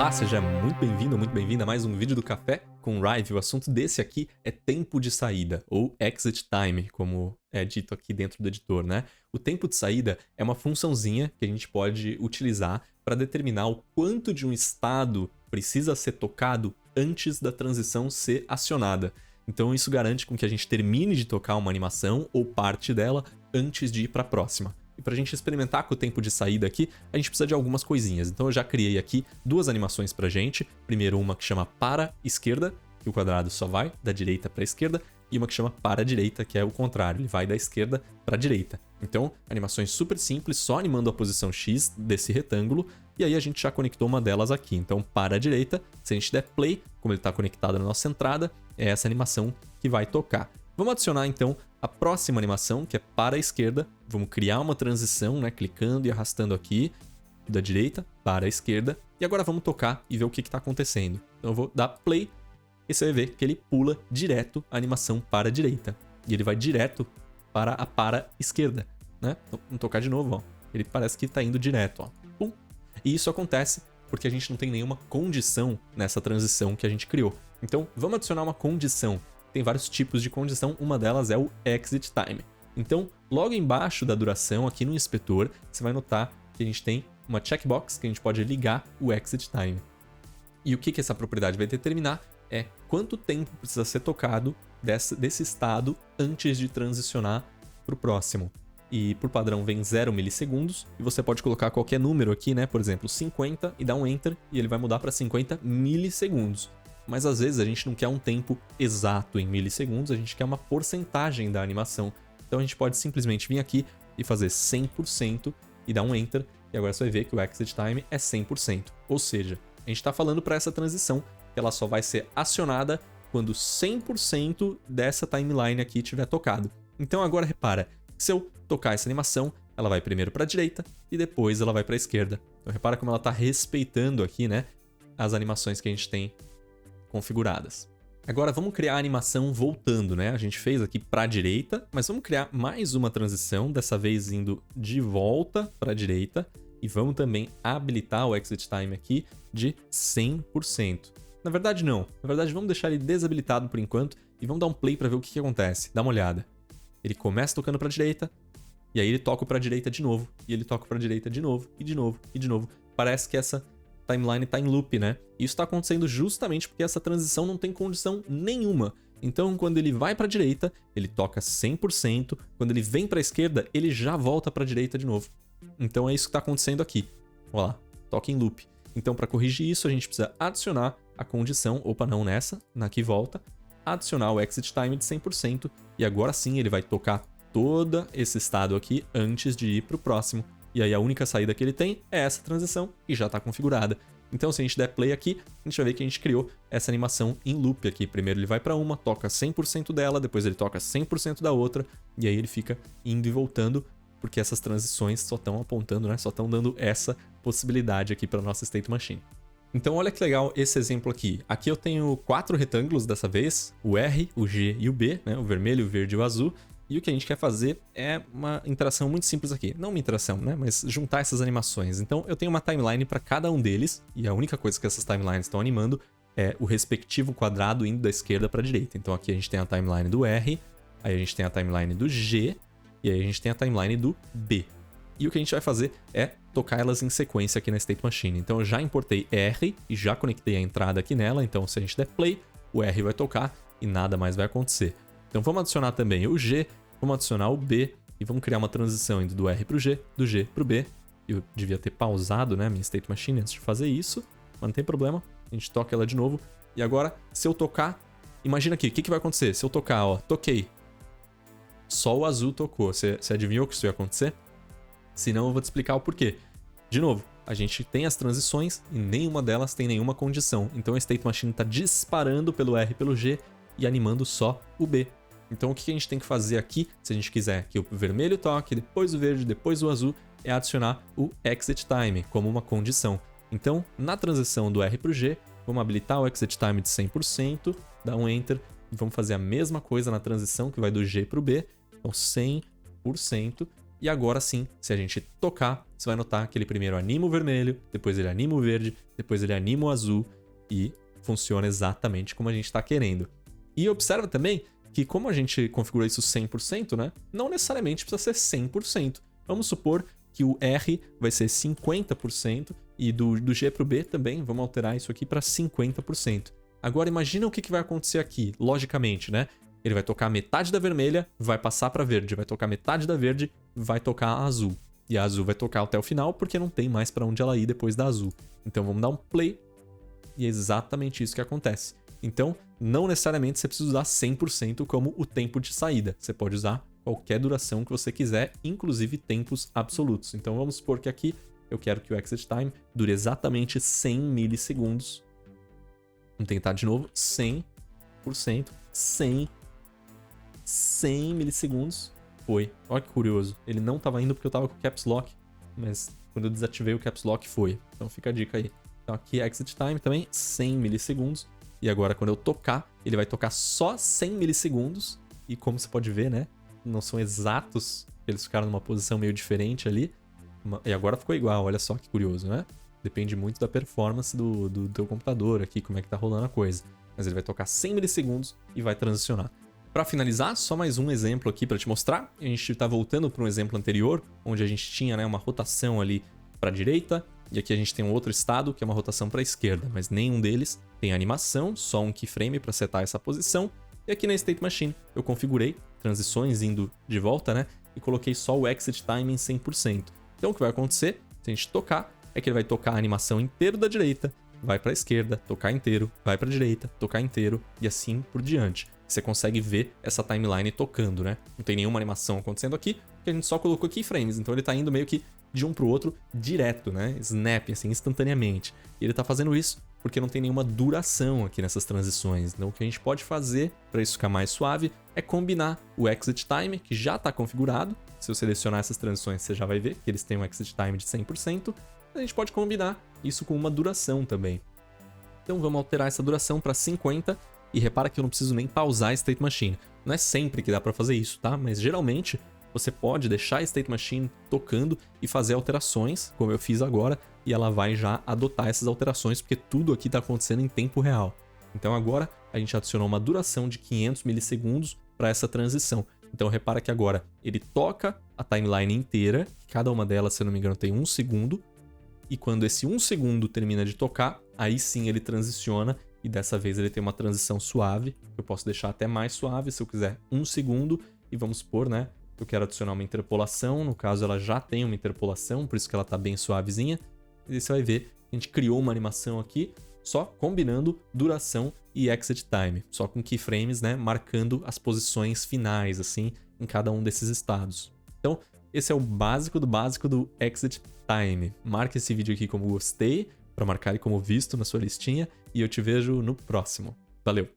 Olá, seja muito bem-vindo, muito bem-vinda a mais um vídeo do Café com Rive. O assunto desse aqui é tempo de saída, ou exit time, como é dito aqui dentro do editor, né? O tempo de saída é uma funçãozinha que a gente pode utilizar para determinar o quanto de um estado precisa ser tocado antes da transição ser acionada. Então isso garante com que a gente termine de tocar uma animação ou parte dela antes de ir para a próxima. E para a gente experimentar com o tempo de saída aqui, a gente precisa de algumas coisinhas. Então eu já criei aqui duas animações pra gente. Primeiro uma que chama para esquerda, que o quadrado só vai da direita para a esquerda, e uma que chama para a direita, que é o contrário, ele vai da esquerda para a direita. Então, animações super simples, só animando a posição X desse retângulo, e aí a gente já conectou uma delas aqui. Então, para a direita, se a gente der play, como ele está conectado na nossa entrada, é essa animação que vai tocar. Vamos adicionar então a próxima animação, que é para a esquerda. Vamos criar uma transição, né, clicando e arrastando aqui, da direita para a esquerda. E agora vamos tocar e ver o que está acontecendo. Então eu vou dar play e você vai ver que ele pula direto a animação para a direita. E ele vai direto para a para esquerda, né? Então, vamos tocar de novo, ó. Ele parece que está indo direto, ó. Pum. E isso acontece porque a gente não tem nenhuma condição nessa transição que a gente criou. Então vamos adicionar uma condição. Tem vários tipos de condição, uma delas é o exit time. Então, logo embaixo da duração, aqui no inspetor, você vai notar que a gente tem uma checkbox que a gente pode ligar o exit time. E o que essa propriedade vai determinar é quanto tempo precisa ser tocado desse estado antes de transicionar para o próximo. E por padrão vem 0 milissegundos, e você pode colocar qualquer número aqui, né? Por exemplo, 50 e dar um enter, e ele vai mudar para 50 milissegundos. Mas às vezes a gente não quer um tempo exato em milissegundos, a gente quer uma porcentagem da animação. Então a gente pode simplesmente vir aqui e fazer 100% e dar um Enter, e agora você vai ver que o Exit Time é 100%. Ou seja, a gente está falando para essa transição que ela só vai ser acionada quando 100% dessa timeline aqui tiver tocado. Então agora repara, se eu tocar essa animação, ela vai primeiro para a direita e depois ela vai para a esquerda. Então repara como ela está respeitando aqui, né, as animações que a gente tem configuradas. Agora vamos criar a animação voltando, né? A gente fez aqui para a direita, mas vamos criar mais uma transição, dessa vez indo de volta para a direita, e vamos também habilitar o exit time aqui de 100%. Na verdade não, na verdade vamos deixar ele desabilitado por enquanto e vamos dar um play para ver o que acontece. Dá uma olhada. Ele começa tocando para a direita, e aí ele toca para a direita de novo, e ele toca para a direita de novo, e de novo, e de novo. Parece que essa timeline está em loop, né? Isso está acontecendo justamente porque essa transição não tem condição nenhuma. Então, quando ele vai para a direita, ele toca 100%. Quando ele vem para a esquerda, ele já volta para a direita de novo. Então é isso que está acontecendo aqui. Olha lá, toca em loop. Então, para corrigir isso, a gente precisa adicionar a condição, opa, não nessa, na que volta, adicionar o exit time de 100%, e agora sim ele vai tocar todo esse estado aqui antes de ir para o próximo. E aí a única saída que ele tem é essa transição e já está configurada. Então se a gente der play aqui, a gente vai ver que a gente criou essa animação em loop aqui. Primeiro ele vai para uma, toca 100% dela, depois ele toca 100% da outra, e aí ele fica indo e voltando, porque essas transições só estão apontando, né? Só estão dando essa possibilidade aqui para nossa State Machine. Então olha que legal esse exemplo aqui. Aqui eu tenho 4 retângulos dessa vez, o R, o G e o B, né? O vermelho, o verde e o azul. E o que a gente quer fazer é uma interação muito simples aqui. Não uma interação, né? Mas juntar essas animações. Então eu tenho uma timeline para cada um deles, e a única coisa que essas timelines estão animando é o respectivo quadrado indo da esquerda para a direita. Então aqui a gente tem a timeline do R, aí a gente tem a timeline do G, e aí a gente tem a timeline do B. E o que a gente vai fazer é tocar elas em sequência aqui na State Machine. Então eu já importei R e já conectei a entrada aqui nela, então se a gente der play, o R vai tocar e nada mais vai acontecer. Então vamos adicionar também o G, vamos adicionar o B e vamos criar uma transição indo do R para o G, do G para o B. Eu devia ter pausado, né, minha State Machine antes de fazer isso, mas não tem problema. A gente toca ela de novo. E agora, se eu tocar, imagina aqui, o que vai acontecer? Se eu tocar, ó, toquei. Só o azul tocou. Você adivinhou que isso ia acontecer? Se não, eu vou te explicar o porquê. De novo, a gente tem as transições e nenhuma delas tem nenhuma condição. Então a State Machine está disparando pelo R e pelo G e animando só o B. Então o que a gente tem que fazer aqui, se a gente quiser que o vermelho toque, depois o verde, depois o azul, é adicionar o exit time como uma condição. Então, na transição do R para o G, vamos habilitar o exit time de 100%, dar um enter, e vamos fazer a mesma coisa na transição que vai do G para o B, então 100%, E agora sim, se a gente tocar, você vai notar que ele primeiro anima o vermelho, depois ele anima o verde, depois ele anima o azul e funciona exatamente como a gente está querendo. E observa também que como a gente configurou isso 100%, né, não necessariamente precisa ser 100%. Vamos supor que o R vai ser 50% e do G para o B também, vamos alterar isso aqui para 50%. Agora imagina o que vai acontecer aqui, logicamente, né? Ele vai tocar metade da vermelha, vai passar para verde, vai tocar metade da verde, vai tocar a azul. E a azul vai tocar até o final porque não tem mais para onde ela ir depois da azul. Então vamos dar um play e é exatamente isso que acontece. Então, não necessariamente você precisa usar 100% como o tempo de saída. Você pode usar qualquer duração que você quiser, inclusive tempos absolutos. Então, vamos supor que aqui eu quero que o exit time dure exatamente 100 milissegundos. Vamos tentar de novo. 100%, 100 milissegundos. Foi. Olha que curioso. Ele não estava indo porque eu estava com o Caps Lock, mas quando eu desativei o Caps Lock foi. Então fica a dica aí. Então aqui exit time também, 100 milissegundos. E agora quando eu tocar, ele vai tocar só 100 milissegundos. E como você pode ver, né? Não são exatos. Eles ficaram numa posição meio diferente ali. E agora ficou igual, olha só que curioso, né? Depende muito da performance do teu computador aqui, como é que tá rolando a coisa. Mas ele vai tocar 100 milissegundos e vai transicionar. Para finalizar, só mais um exemplo aqui para te mostrar. A gente está voltando para um exemplo anterior, onde a gente tinha, né, uma rotação ali para a direita, e aqui a gente tem um outro estado que é uma rotação para a esquerda, mas nenhum deles tem animação, só um keyframe para setar essa posição. E aqui na State Machine eu configurei transições indo de volta, né, e coloquei só o exit time em 100%. Então o que vai acontecer, se a gente tocar, é que ele vai tocar a animação inteiro da direita, vai para a esquerda, tocar inteiro, vai para a direita, tocar inteiro e assim por diante. Você consegue ver essa timeline tocando, né? Não tem nenhuma animação acontecendo aqui, porque a gente só colocou keyframes, então ele tá indo meio que de um pro outro direto, né? Snap, assim, instantaneamente. E ele tá fazendo isso porque não tem nenhuma duração aqui nessas transições. Então o que a gente pode fazer para isso ficar mais suave é combinar o exit time, que já está configurado. Se eu selecionar essas transições, você já vai ver que eles têm um exit time de 100%. A gente pode combinar isso com uma duração também. Então vamos alterar essa duração para 50 e repara que eu não preciso nem pausar a State Machine. Não é sempre que dá para fazer isso, tá? Mas geralmente você pode deixar a State Machine tocando e fazer alterações, como eu fiz agora, e ela vai já adotar essas alterações, porque tudo aqui está acontecendo em tempo real. Então agora a gente adicionou uma duração de 500 milissegundos para essa transição. Então repara que agora ele toca a timeline inteira, cada uma delas, se eu não me engano, tem 1 segundo, e quando esse 1 segundo termina de tocar, aí sim ele transiciona, e dessa vez ele tem uma transição suave. Eu posso deixar até mais suave se eu quiser 1 segundo, e vamos supor, né, eu quero adicionar uma interpolação, no caso ela já tem uma interpolação, por isso que ela tá bem suavezinha, e você vai ver que a gente criou uma animação aqui, só combinando duração e exit time, só com keyframes, né, marcando as posições finais, assim, em cada um desses estados. Então, esse é o básico do exit time. Marque esse vídeo aqui como gostei, para marcar ele como visto na sua listinha, e eu te vejo no próximo. Valeu!